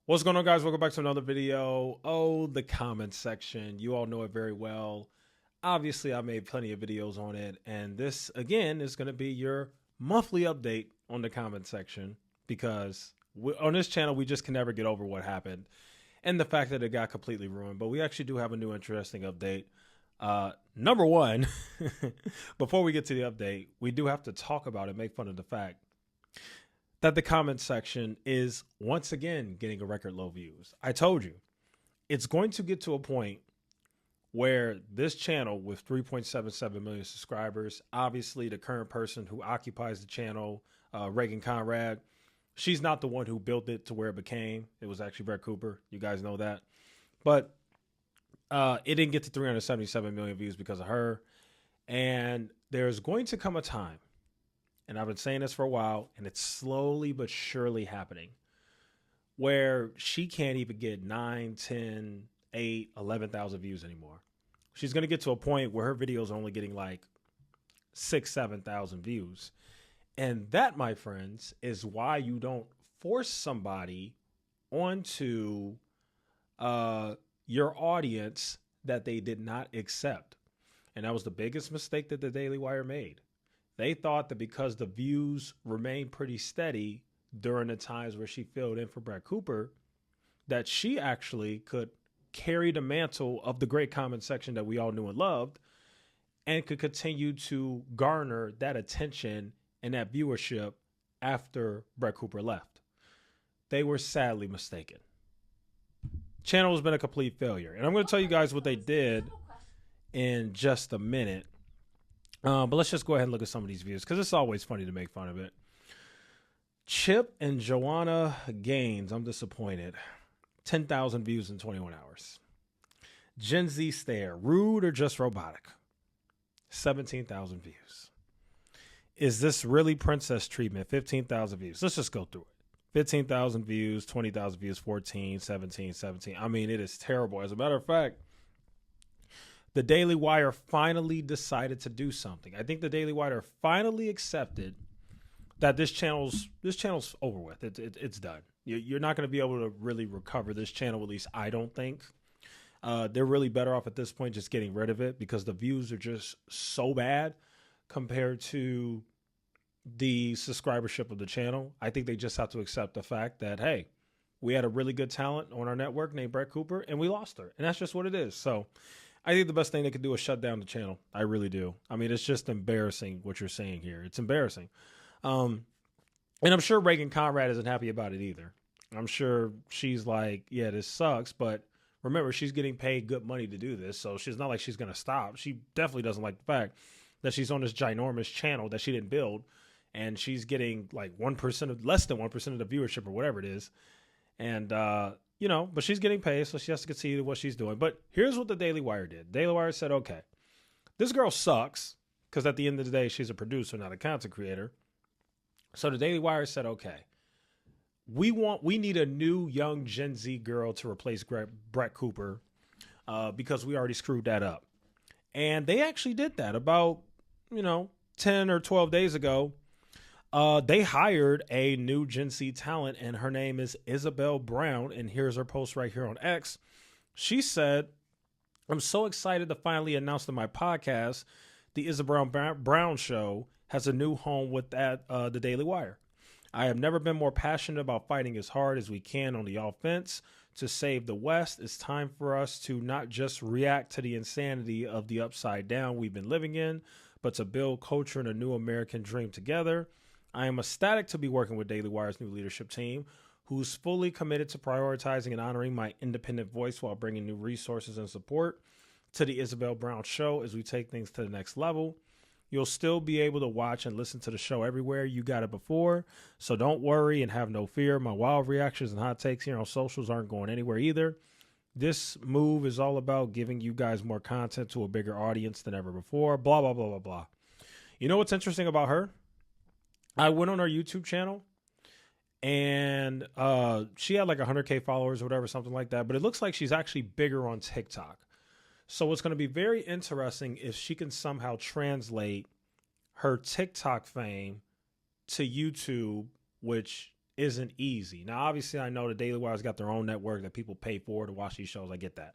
What's going on, guys? Welcome back to another video. Oh, the comment section. You all know it very well. Obviously, I made plenty of videos on it, and this, again, is going to be your monthly update on the comment section because on this channel, we just can never get over what happened and the fact that it got completely ruined. But we actually do have a new interesting update. Number one, before we get to the update, we do have to talk about it, make fun of the fact that the comment section is once again getting a record low views. I told you, it's going to get to a point where this channel with 3.77 million subscribers, obviously the current person who occupies the channel, Reagan Conrad, she's not the one who built it to where it became. It was actually Brett Cooper. You guys know that. But it didn't get to 377 million views because of her. And there's going to come a time, and I've been saying this for a while, and it's slowly but surely happening, where she can't even get 9, 10, 8, 11,000 views anymore. She's going to get to a point where her videos are only getting like 6, 7,000 views. And that, my friends, is why you don't force somebody onto your audience that they did not accept. And that was the biggest mistake that the Daily Wire made. They thought that because the views remained pretty steady during the times where she filled in for Brett Cooper, that she actually could carry the mantle of the great comment section that we all knew and loved and could continue to garner that attention and that viewership after Brett Cooper left. They were sadly mistaken. Channel has been a complete failure. And I'm going to tell you guys what they did in just a minute. But let's just go ahead and look at some of these views because it's always funny to make fun of it. Chip and Joanna Gaines, I'm disappointed. 10,000 views in 21 hours. Gen Z Stare, rude or just robotic? 17,000 views. Is this really princess treatment? 15,000 views. Let's just go through it. 15,000 views, 20,000 views, 14, 17, 17. I mean, it is terrible. As a matter of fact, the Daily Wire finally decided to do something. I think the Daily Wire finally accepted that this channel's over with. It's done. You're not going to be able to really recover this channel, at least I don't think. They're really better off at this point just getting rid of it because the views are just so bad compared to the subscribership of the channel. I think they just have to accept the fact that, hey, we had a really good talent on our network named Brett Cooper, and we lost her. And that's just what it is. So I think the best thing they could do is shut down the channel. I really do. I mean, it's just embarrassing what you're saying here. It's embarrassing. And I'm sure Reagan Conrad isn't happy about it either. I'm sure she's like, yeah, this sucks. But remember, she's getting paid good money to do this. So she's not like she's going to stop. She definitely doesn't like the fact that she's on this ginormous channel that she didn't build. And she's getting like less than 1% of the viewership or whatever it is. And, but she's getting paid, so she has to concede what she's doing. But here's what the Daily Wire did. Daily Wire said, okay, this girl sucks because at the end of the day, she's a producer, not a content creator. So the Daily Wire said, okay, we need a new young Gen Z girl to replace Brett Cooper because we already screwed that up. And they actually did that about, 10 or 12 days ago. They hired a new Gen Z talent, and her name is Isabelle Brown. And here's her post right here on X. She said, I'm so excited to finally announce that my podcast, The Isabelle Brown Show, has a new home with the Daily Wire. I have never been more passionate about fighting as hard as we can on the offense to save the West. It's time for us to not just react to the insanity of the upside down we've been living in, but to build culture and a new American dream together. I am ecstatic to be working with Daily Wire's new leadership team, who's fully committed to prioritizing and honoring my independent voice while bringing new resources and support to the Isabelle Brown Show as we take things to the next level. You'll still be able to watch and listen to the show everywhere you got it before, so don't worry and have no fear. My wild reactions and hot takes here on socials aren't going anywhere either. This move is all about giving you guys more content to a bigger audience than ever before, blah, blah, blah, blah, blah. You know what's interesting about her? I went on her YouTube channel and she had like 100K followers or whatever, something like that. But it looks like she's actually bigger on TikTok. So it's going to be very interesting if she can somehow translate her TikTok fame to YouTube, which isn't easy. Now, obviously, I know the Daily Wire's got their own network that people pay for to watch these shows. I get that.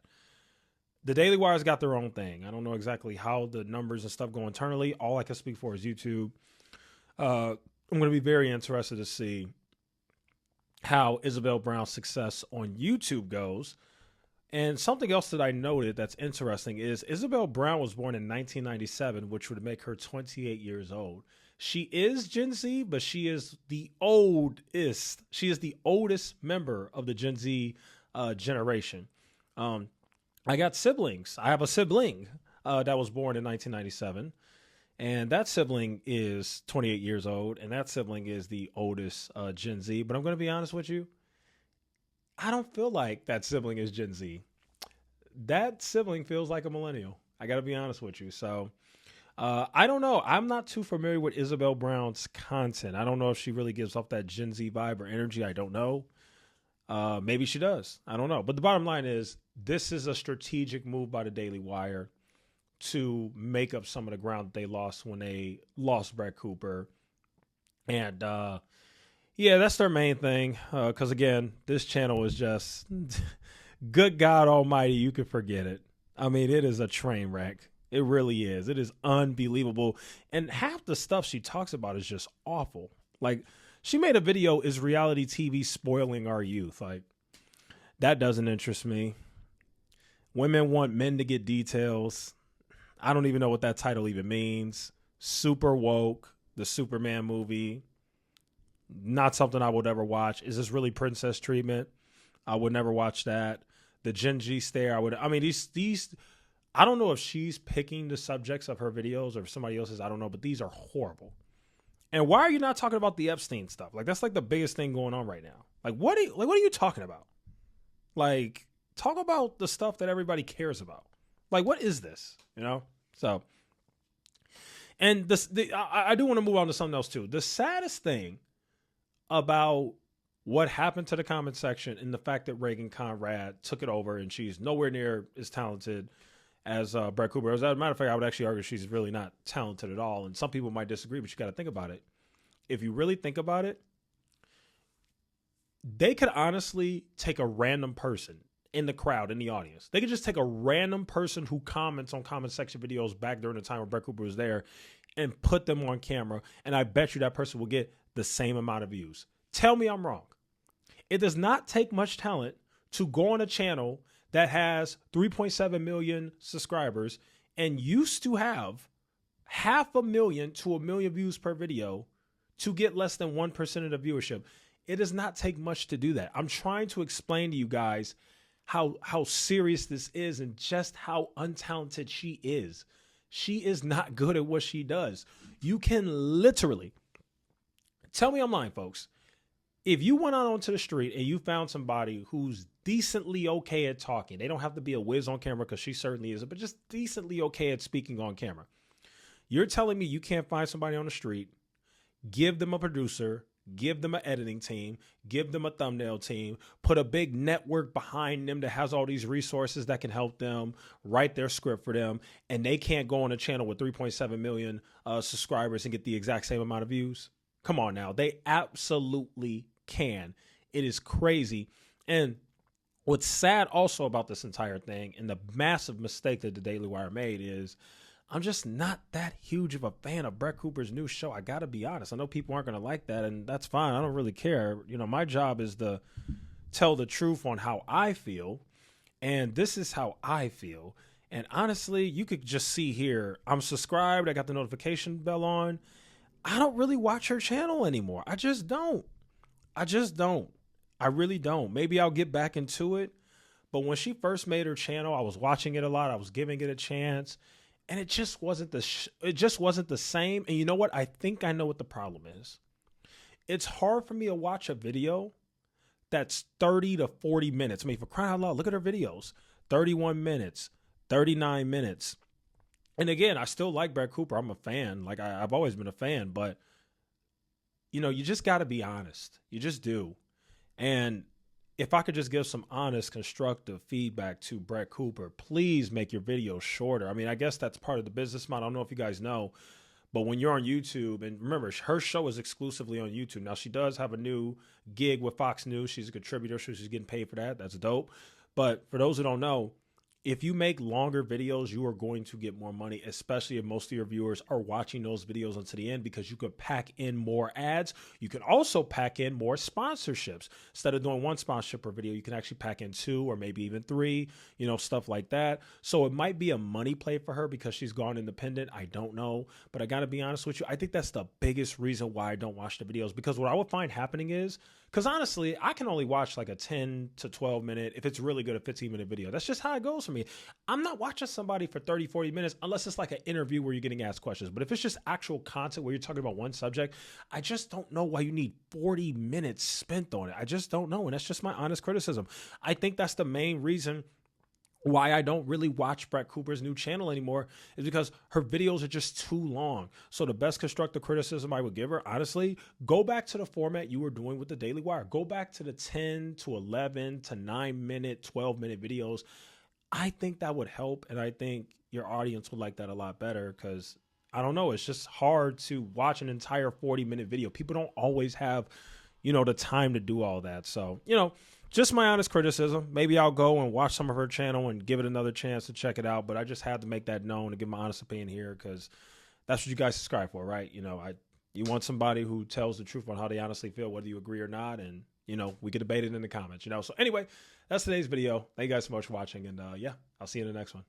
The Daily Wire's got their own thing. I don't know exactly how the numbers and stuff go internally. All I can speak for is YouTube. I'm going to be very interested to see how Isabelle Brown's success on YouTube goes. And something else that I noted that's interesting is Isabelle Brown was born in 1997, which would make her 28 years old. She is Gen Z, but she is the oldest. She is the oldest member of the Gen Z generation. I got siblings. I have a sibling that was born in 1997. And that sibling is 28 years old. And that sibling is the oldest Gen Z. But I'm going to be honest with you. I don't feel like that sibling is Gen Z. That sibling feels like a millennial. I got to be honest with you. So I don't know. I'm not too familiar with Isabelle Brown's content. I don't know if she really gives off that Gen Z vibe or energy. I don't know. Maybe she does. I don't know. But the bottom line is this is a strategic move by the Daily Wire to make up some of the ground that they lost when they lost Brett Cooper. And yeah, that's their main thing. Because, again, this channel is just, good God almighty, you can forget it. I mean, it is a train wreck. It really is. It is unbelievable. And half the stuff she talks about is just awful. Like, she made a video, is reality TV spoiling our youth? Like, that doesn't interest me. Women want men to get details. I don't even know what that title even means. Super woke, the Superman movie. Not something I would ever watch. Is this really princess treatment? I would never watch that. The Gen G stare, these I don't know if she's picking the subjects of her videos or if somebody else's, I don't know, but these are horrible. And why are you not talking about the Epstein stuff? Like, that's like the biggest thing going on right now. Like, what are you talking about? Like, talk about the stuff that everybody cares about. Like, what is this? You know? So, and I do want to move on to something else too. The saddest thing about what happened to the comment section and the fact that Reagan Conrad took it over and she's nowhere near as talented as Brett Cooper. As a matter of fact, I would actually argue she's really not talented at all. And some people might disagree, but you got to think about it. If you really think about it, they could honestly take a random person in the crowd, in the audience. They could just take a random person who comments on comment section videos back during the time when Brett Cooper was there and put them on camera. And I bet you that person will get the same amount of views. Tell me I'm wrong. It does not take much talent to go on a channel that has 3.7 million subscribers and used to have 500,000 to 1 million views per video to get less than 1% of the viewership. It does not take much to do that. I'm trying to explain to you guys how serious this is and just how untalented she is. She is not good at what she does. You can literally, tell me I'm lying, folks. If you went out onto the street and you found somebody who's decently okay at talking, they don't have to be a whiz on camera because she certainly isn't, but just decently okay at speaking on camera. You're telling me you can't find somebody on the street, give them a producer, give them an editing team, give them a thumbnail team, put a big network behind them that has all these resources that can help them write their script for them, and they can't go on a channel with 3.7 million subscribers and get the exact same amount of views? Come on now. They absolutely can. It is crazy. And what's sad also about this entire thing and the massive mistake that the Daily Wire made is I'm just not that huge of a fan of Brett Cooper's new show. I got to be honest. I know people aren't going to like that, and that's fine. I don't really care. You know, my job is to tell the truth on how I feel, and this is how I feel. And honestly, you could just see here, I'm subscribed. I got the notification bell on. I don't really watch her channel anymore. I just don't. I really don't. Maybe I'll get back into it. But when she first made her channel, I was watching it a lot. I was giving it a chance. And it just wasn't the same. And you know what? I think I know what the problem is. It's hard for me to watch a video that's 30 to 40 minutes. I mean, for crying out loud, look at her videos. 31 minutes, 39 minutes. And again, I still like Brett Cooper. I'm a fan. Like, I've always been a fan. But, you know, you just got to be honest. You just do. And if I could just give some honest, constructive feedback to Brett Cooper, please make your videos shorter. I mean, I guess that's part of the business model. I don't know if you guys know, But when you're on YouTube, and remember, her show is exclusively on YouTube. Now, she does have a new gig with Fox News. She's a contributor, so she's getting paid for that. That's dope. But for those who don't know, if you make longer videos, you are going to get more money, especially if most of your viewers are watching those videos until the end, because you could pack in more ads. You can also pack in more sponsorships. Instead of doing one sponsorship per video, you can actually pack in 2 or maybe even 3, stuff like that. So it might be a money play for her because she's gone independent. I don't know. But I got to be honest with you, I think that's the biggest reason why I don't watch the videos, because what I would find happening is, because honestly, I can only watch like a 10 to 12 minute, if it's really good, a 15-minute video. That's just how it goes for me. I'm not watching somebody for 30, 40 minutes unless it's like an interview where you're getting asked questions. But if it's just actual content where you're talking about one subject, I just don't know why you need 40 minutes spent on it. I just don't know. And that's just my honest criticism. I think that's the main reason why I don't really watch Brett Cooper's new channel anymore, is because her videos are just too long. So the best constructive criticism I would give her, honestly, go back to the format you were doing with the Daily Wire. Go back to the 10 to 11 to 9-minute, 12-minute videos. I think that would help, and I think your audience would like that a lot better, because I don't know, it's just hard to watch an entire 40-minute video. People don't always have, the time to do all that. So, just my honest criticism. Maybe I'll go and watch some of her channel and give it another chance to check it out, but I just had to make that known and give my honest opinion here, because that's what you guys subscribe for, right? You want somebody who tells the truth on how they honestly feel, whether you agree or not, and we could debate it in the comments, So anyway, that's today's video. Thank you guys so much for watching, and yeah, I'll see you in the next one.